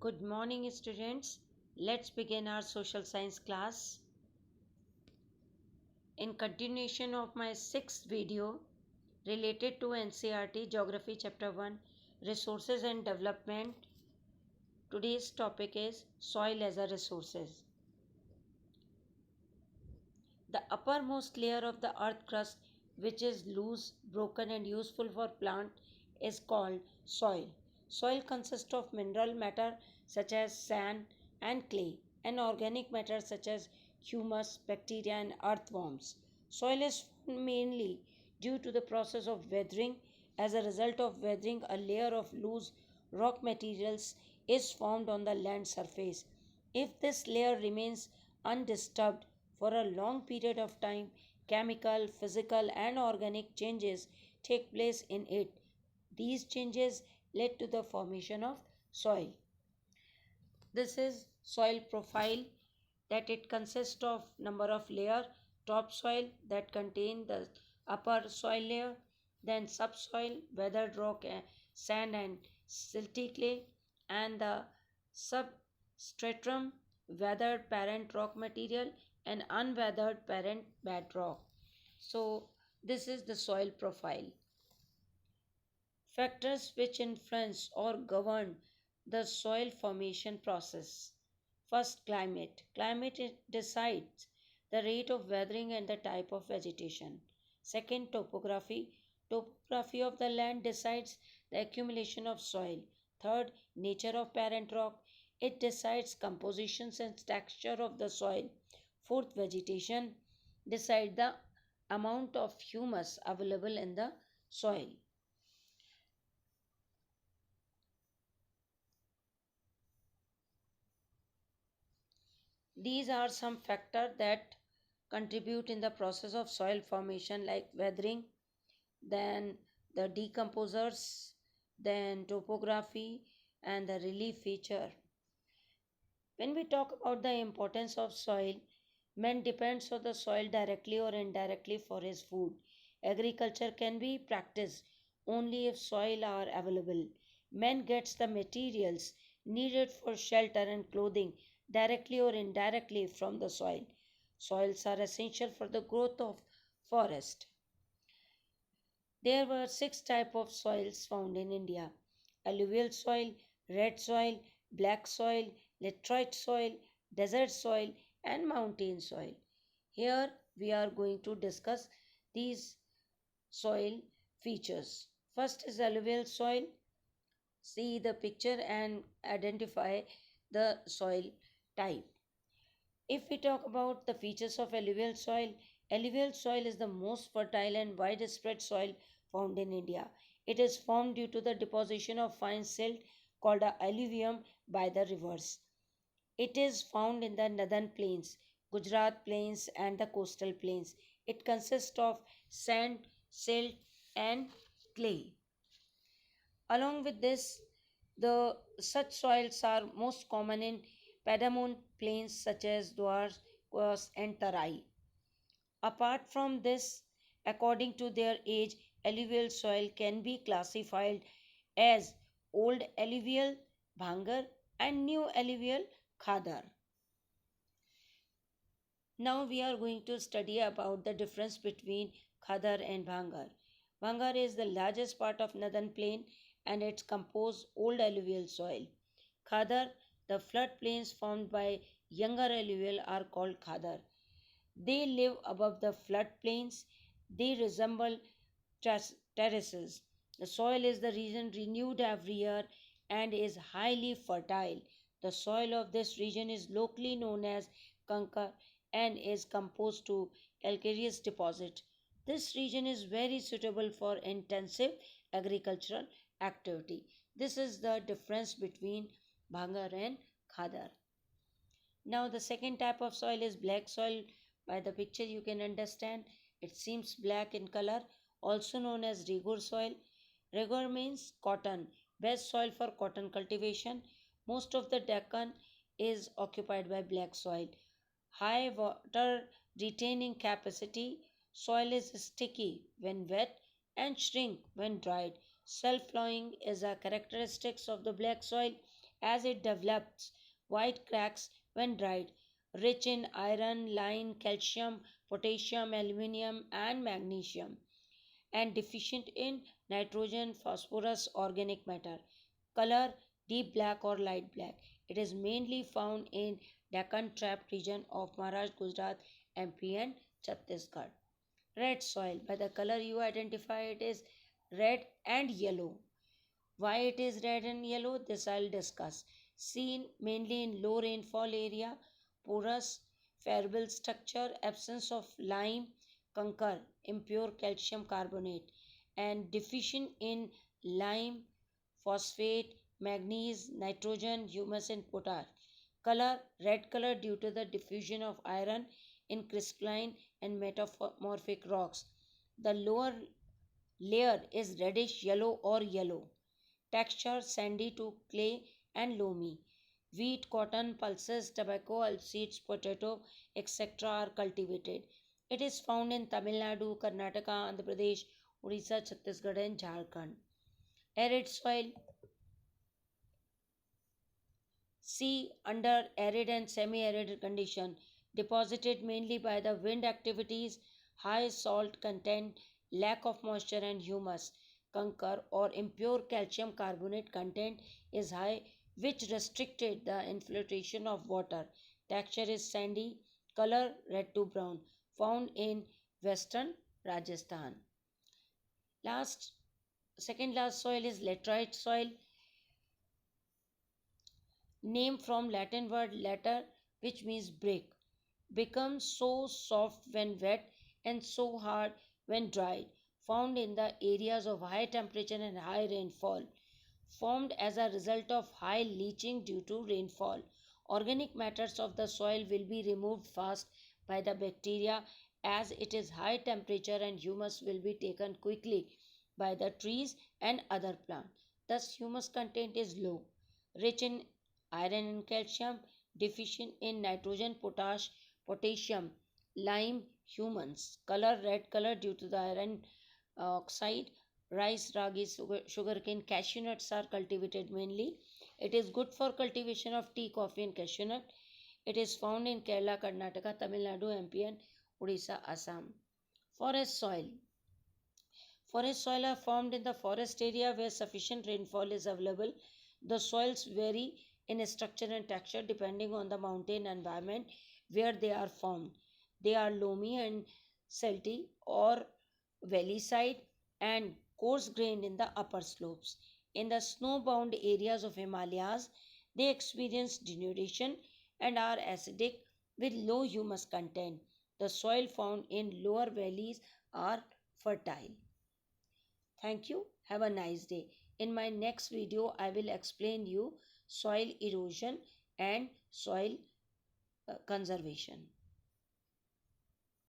Good morning, students. Let's begin our social science class. In continuation of my sixth video related to NCERT Geography Chapter 1 Resources and Development, today's topic is Soil as a Resources. The uppermost layer of the earth crust, which is loose, broken, and useful for plant, is called soil. Soil consists of mineral matter such as sand and clay, and organic matter such as humus, bacteria, and earthworms. Soil is formed mainly due to the process of weathering. As a result of weathering, a layer of loose rock materials is formed on the land surface. If this layer remains undisturbed for a long period of time, chemical, physical, and organic changes take place in it. These changes led to the formation of soil. This is soil profile, that it consists of number of layer: topsoil that contain the upper soil layer, then subsoil, weathered rock, sand and silty clay, and the substratum, weathered parent rock material, and unweathered parent bedrock. So this is the soil profile. Factors which influence or govern the soil formation process. First, climate. Climate decides the rate of weathering and the type of vegetation. Second, topography. Topography of the land decides the accumulation of soil. Third, nature of parent rock. It decides compositions and texture of the soil. Fourth, vegetation decide the amount of humus available in the soil. These are some factors that contribute in the process of soil formation, like weathering, then the decomposers, then topography, and the relief feature. When we talk about the importance of soil, man depends on the soil directly or indirectly for his food. Agriculture can be practiced only if soil are available. Man gets the materials needed for shelter and clothing directly or indirectly from the soil. Soils are essential for the growth of forest. There were six types of soils found in India: alluvial soil, red soil, black soil, laterite soil, desert soil, and mountain soil. Here we are going to discuss these soil features. First is alluvial soil. See the picture and identify the soil type. If we talk about the features of alluvial soil is the most fertile and widespread soil found in India. It is formed due to the deposition of fine silt called a alluvium by the rivers. It is found in the northern plains, Gujarat plains, and the coastal plains. It consists of sand, silt, and clay. Along with this, the such soils are most common in Padamon plains such as Dwars, Kos, and Tarai. Apart from this, according to their age, alluvial soil can be classified as old alluvial Bhangar and new alluvial Khadar. Now we are going to study about the difference between Khadar and Bhangar. Bhangar is the largest part of northern plain and it's composed old alluvial soil. Khadar, the floodplains formed by younger alluvial are called Khadar. They live above the floodplains. They resemble terraces. The soil is the region renewed every year and is highly fertile. The soil of this region is locally known as Kankar and is composed to calcareous deposit. This region is very suitable for intensive agricultural activity. This is the difference between Bhangar and Khadar. Now the second type of soil is black soil. By the picture you can understand it seems black in color, also known as Regur soil. Regur means cotton, best soil for cotton cultivation. Most of the Deccan is occupied by black soil. High water retaining capacity. Soil is sticky when wet and shrink when dried. Self flowing is a characteristics of the black soil. as it develops white cracks when dried, rich in iron, lime, calcium, potassium, aluminium, and magnesium, and deficient in nitrogen, phosphorus, organic matter. Color deep black or light black. It is mainly found in Deccan Trapt region of Maharashtra, Gujarat, MP, and Chhattisgarh. Red soil. By the color you identify it is red and yellow. Why it is red and yellow, this I'll discuss. Seen mainly in low rainfall area, porous, variable structure, absence of lime, concur, impure calcium carbonate, and deficient in lime, phosphate, manganese, nitrogen, humus, and potash. Color red color due to the diffusion of iron in crystalline and metamorphic rocks. The lower layer is reddish yellow or yellow. Texture sandy to clay and loamy. Wheat, cotton, pulses, tobacco, seeds, potato, etc. are cultivated. It is found in Tamil Nadu, Karnataka, Andhra Pradesh, Odisha, Chhattisgarh, and Jharkhand. Arid soil. C. Under arid and semi arid condition, deposited mainly by the wind activities, high salt content, lack of moisture and humus. Concur or impure calcium carbonate content is high, which restricted the infiltration of water. Texture is sandy, color red to brown, found in western Rajasthan. Last, second last soil is laterite soil, name from Latin word later, which means break. Becomes so soft when wet and so hard when dried. Found in the areas of high temperature and high rainfall. Formed as a result of high leaching due to rainfall. Organic matters of the soil will be removed fast by the bacteria as it is high temperature, and humus will be taken quickly by the trees and other plants. Thus, humus content is low, rich in iron and calcium, deficient in nitrogen, potassium, lime, humans. Color red color due to the iron oxide. Rice, ragi, sugarcane, cashew nuts are cultivated mainly. It is good for cultivation of tea, coffee, and cashew nut. It is found in Kerala, Karnataka, Tamil Nadu, MP, and Odisha, Assam. Forest soil. Forest soil are formed in the forest area where sufficient rainfall is available. The soils vary in structure and texture depending on the mountain environment where they are formed. They are loamy and silty or valley side and coarse grained in the upper slopes. In the snow-bound areas of Himalayas, they experience denudation and are acidic with low humus content. The soil found in lower valleys are fertile. Thank you. Have a nice day. In my next video, I will explain you soil erosion and soil conservation.